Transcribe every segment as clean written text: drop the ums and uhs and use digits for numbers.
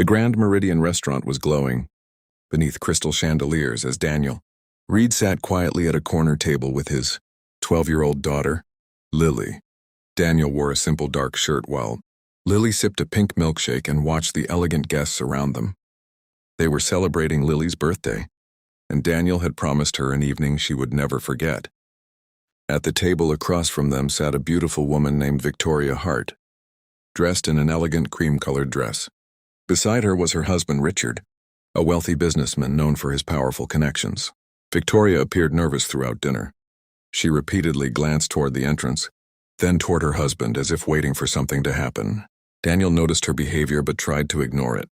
The Grand Meridian restaurant was glowing beneath crystal chandeliers as Daniel Reed sat quietly at a corner table with his 12-year-old daughter, Lily. Daniel wore a simple dark shirt while Lily sipped a pink milkshake and watched the elegant guests around them. They were celebrating Lily's birthday, and Daniel had promised her an evening she would never forget. At the table across from them sat a beautiful woman named Victoria Hart, dressed in an elegant cream-colored dress. Beside her was her husband Richard, a wealthy businessman known for his powerful connections. Victoria appeared nervous throughout dinner. She repeatedly glanced toward the entrance, then toward her husband as if waiting for something to happen. Daniel noticed her behavior but tried to ignore it.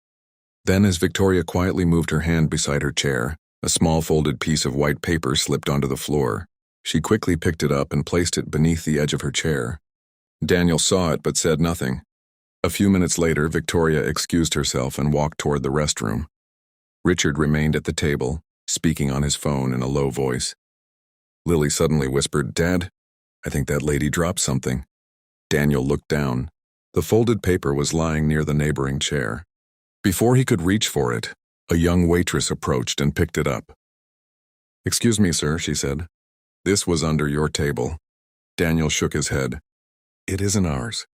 Then, as Victoria quietly moved her hand beside her chair, a small folded piece of white paper slipped onto the floor. She quickly picked it up and placed it beneath the edge of her chair. Daniel saw it but said nothing. A few minutes later, Victoria excused herself and walked toward the restroom. Richard remained at the table, speaking on his phone in a low voice. Lily suddenly whispered, "Dad, I think that lady dropped something." Daniel looked down. The folded paper was lying near the neighboring chair. Before he could reach for it, a young waitress approached and picked it up. "Excuse me, sir," she said. "This was under your table." Daniel shook his head. "It isn't ours."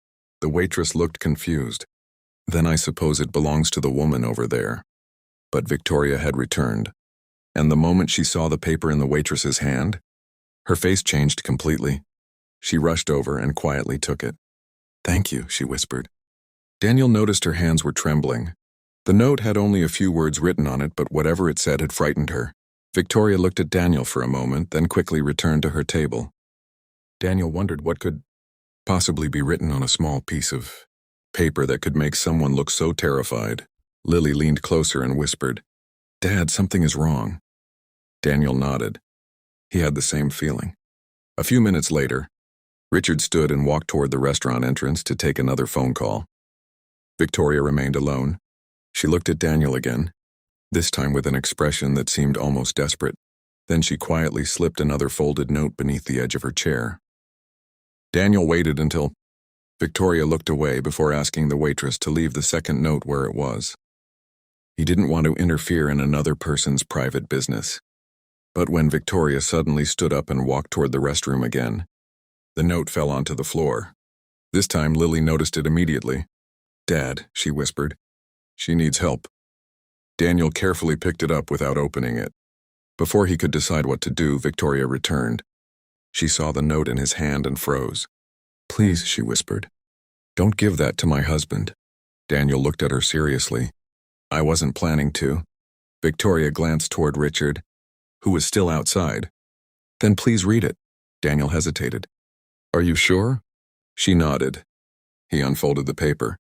The waitress looked confused. "Then I suppose it belongs to the woman over there." But Victoria had returned, and the moment she saw the paper in the waitress's hand, her face changed completely. She rushed over and quietly took it. "Thank you," she whispered. Daniel noticed her hands were trembling. The note had only a few words written on it, but whatever it said had frightened her. Victoria looked at Daniel for a moment, then quickly returned to her table. Daniel wondered what could possibly be written on a small piece of paper that could make someone look so terrified. Lily leaned closer and whispered, "Dad, something is wrong." Daniel nodded. He had the same feeling. A few minutes later, Richard stood and walked toward the restaurant entrance to take another phone call. Victoria remained alone. She looked at Daniel again, this time with an expression that seemed almost desperate. Then she quietly slipped another folded note beneath the edge of her chair. Daniel waited until Victoria looked away before asking the waitress to leave the second note where it was. He didn't want to interfere in another person's private business. But when Victoria suddenly stood up and walked toward the restroom again, the note fell onto the floor. This time Lily noticed it immediately. "Dad," she whispered. "She needs help." Daniel carefully picked it up without opening it. Before he could decide what to do, Victoria returned. She saw the note in his hand and froze. "Please," she whispered, "don't give that to my husband." Daniel looked at her seriously. "I wasn't planning to." Victoria glanced toward Richard, who was still outside. "Then please read it." Daniel hesitated. "Are you sure?" She nodded. He unfolded the paper.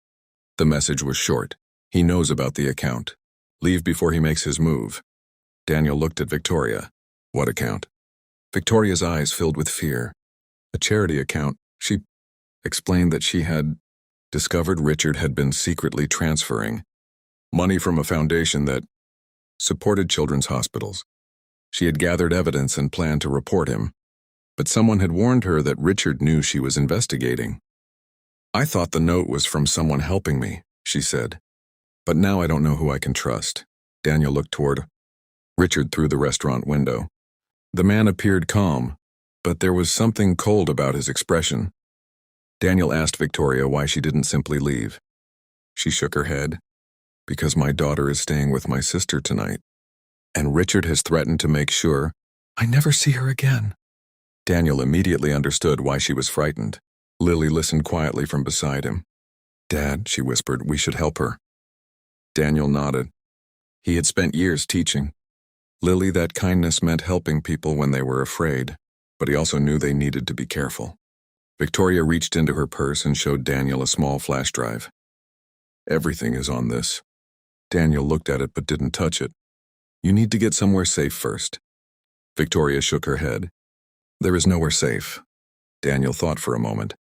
The message was short. "He knows about the account. Leave before he makes his move." Daniel looked at Victoria. "What account?" Victoria's eyes filled with fear. "A charity account." She explained that she had discovered Richard had been secretly transferring money from a foundation that supported children's hospitals. She had gathered evidence and planned to report him, but someone had warned her that Richard knew she was investigating. "I thought the note was from someone helping me," she said. "But now I don't know who I can trust." Daniel looked toward Richard through the restaurant window. The man appeared calm, but there was something cold about his expression. Daniel asked Victoria why she didn't simply leave. She shook her head. "Because my daughter is staying with my sister tonight, and Richard has threatened to make sure I never see her again." Daniel immediately understood why she was frightened. Lily listened quietly from beside him. "Dad," she whispered, "we should help her." Daniel nodded. He had spent years teaching Lily that kindness meant helping people when they were afraid, but he also knew they needed to be careful. Victoria reached into her purse and showed Daniel a small flash drive. "Everything is on this." Daniel looked at it but didn't touch it. "You need to get somewhere safe first." Victoria shook her head. "There is nowhere safe." Daniel thought for a moment.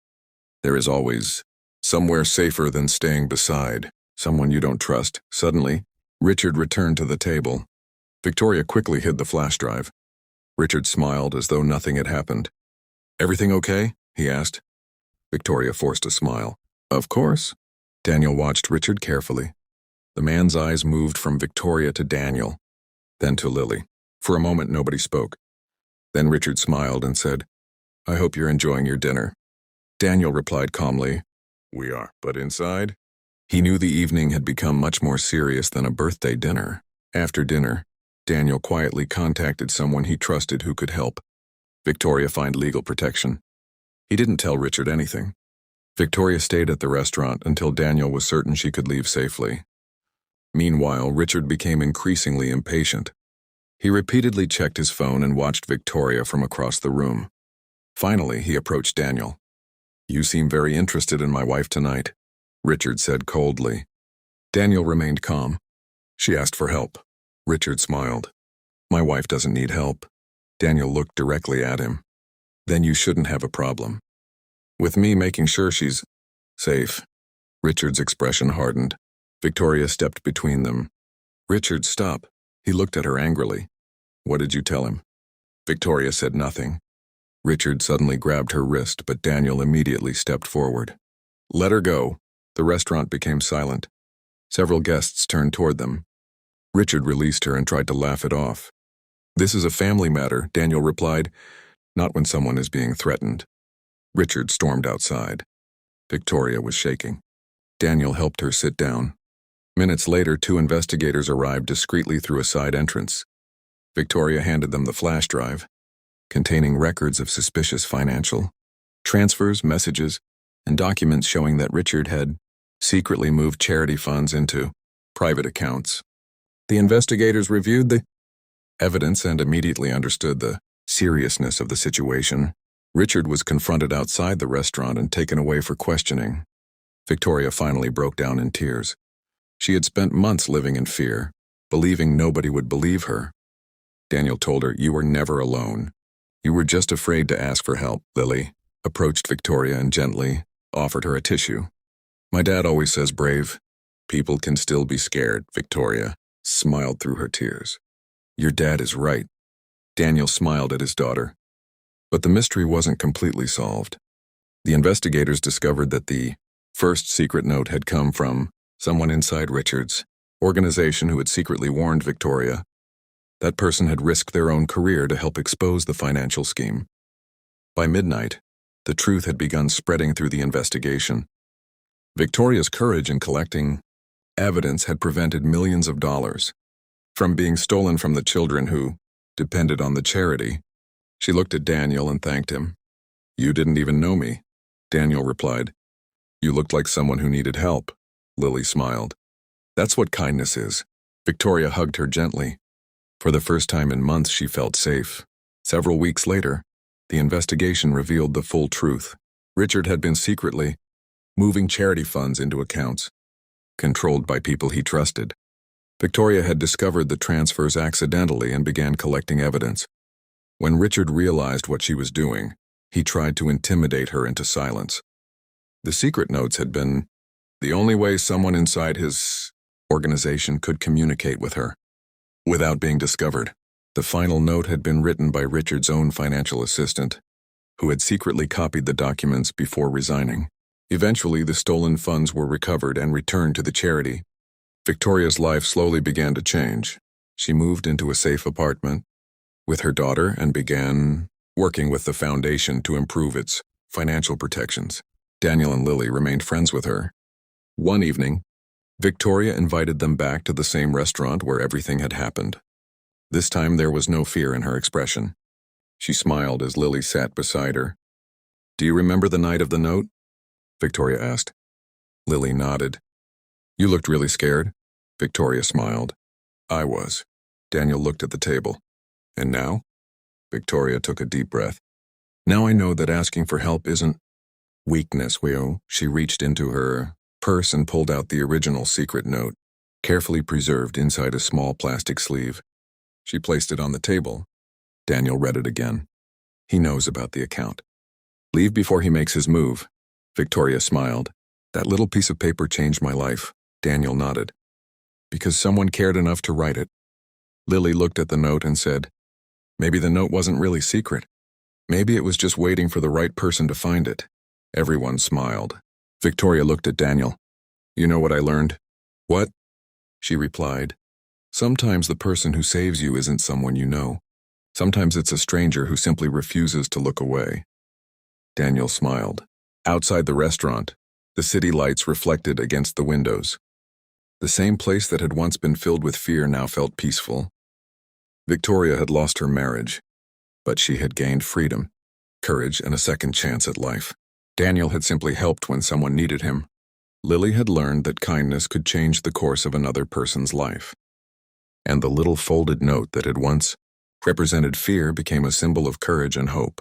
"There is always somewhere safer than staying beside someone you don't trust." Suddenly, Richard returned to the table. Victoria quickly hid the flash drive. Richard smiled as though nothing had happened. "Everything okay?" he asked. Victoria forced a smile. "Of course." Daniel watched Richard carefully. The man's eyes moved from Victoria to Daniel, then to Lily. For a moment, nobody spoke. Then Richard smiled and said, "I hope you're enjoying your dinner." Daniel replied calmly, "We are, but inside?" He knew the evening had become much more serious than a birthday dinner. After dinner, Daniel quietly contacted someone he trusted who could help. Victoria find legal protection. He didn't tell Richard anything. Victoria stayed at the restaurant until Daniel was certain she could leave safely. Meanwhile, Richard became increasingly impatient. He repeatedly checked his phone and watched Victoria from across the room. Finally, he approached Daniel. "You seem very interested in my wife tonight," Richard said coldly. Daniel remained calm. "She asked for help." Richard smiled. "My wife doesn't need help." Daniel looked directly at him. "Then you shouldn't have a problem with me making sure she's safe." Richard's expression hardened. Victoria stepped between them. "Richard, stop." He looked at her angrily. "What did you tell him?" Victoria said nothing. Richard suddenly grabbed her wrist, but Daniel immediately stepped forward. "Let her go." The restaurant became silent. Several guests turned toward them. Richard released her and tried to laugh it off. "This is a family matter," Daniel replied, "not when someone is being threatened." Richard stormed outside. Victoria was shaking. Daniel helped her sit down. Minutes later, 2 investigators arrived discreetly through a side entrance. Victoria handed them the flash drive, containing records of suspicious financial transfers, messages, and documents showing that Richard had secretly moved charity funds into private accounts. The investigators reviewed the evidence and immediately understood the seriousness of the situation. Richard was confronted outside the restaurant and taken away for questioning. Victoria finally broke down in tears. She had spent months living in fear, believing nobody would believe her. Daniel told her, "You were never alone. You were just afraid to ask for help." Lily approached Victoria and gently offered her a tissue. "My dad always says brave people can still be scared." Victoria smiled through her tears. "Your dad is right." Daniel smiled at his daughter. But the mystery wasn't completely solved. The investigators discovered that the first secret note had come from someone inside Richard's organization who had secretly warned Victoria. That person had risked their own career to help expose the financial scheme. By midnight, the truth had begun spreading through the investigation. Victoria's courage in collecting evidence had prevented millions of dollars from being stolen from the children who depended on the charity. She looked at Daniel and thanked him. "You didn't even know me," Daniel replied. "You looked like someone who needed help." Lily smiled. "That's what kindness is." Victoria hugged her gently. For the first time in months, she felt safe. Several weeks later, the investigation revealed the full truth. Richard had been secretly moving charity funds into accounts controlled by people he trusted. Victoria had discovered the transfers accidentally and began collecting evidence. When Richard realized what she was doing, he tried to intimidate her into silence. The secret notes had been the only way someone inside his organization could communicate with her without being discovered. The final note had been written by Richard's own financial assistant, who had secretly copied the documents before resigning. Eventually, the stolen funds were recovered and returned to the charity. Victoria's life slowly began to change. She moved into a safe apartment with her daughter and began working with the foundation to improve its financial protections. Daniel and Lily remained friends with her. One evening, Victoria invited them back to the same restaurant where everything had happened. This time there was no fear in her expression. She smiled as Lily sat beside her. "Do you remember the night of the note?" Victoria asked. Lily nodded. "You looked really scared." Victoria smiled. "I was." Daniel looked at the table. "And now?" Victoria took a deep breath. "Now I know that asking for help isn't weakness." She reached into her purse and pulled out the original secret note, carefully preserved inside a small plastic sleeve. She placed it on the table. Daniel read it again. "He knows about the account. Leave before he makes his move." Victoria smiled. "That little piece of paper changed my life." Daniel nodded. "Because someone cared enough to write it." Lily looked at the note and said, "Maybe the note wasn't really secret. Maybe it was just waiting for the right person to find it." Everyone smiled. Victoria looked at Daniel. "You know what I learned?" "What?" she replied. Sometimes the person who saves you isn't someone you know. Sometimes it's a stranger who simply refuses to look away. Daniel smiled. Outside the restaurant, the city lights reflected against the windows. The same place that had once been filled with fear now felt peaceful. Victoria had lost her marriage, but she had gained freedom, courage, and a second chance at life. Daniel had simply helped when someone needed him. Lily had learned that kindness could change the course of another person's life. And the little folded note that had once represented fear became a symbol of courage and hope.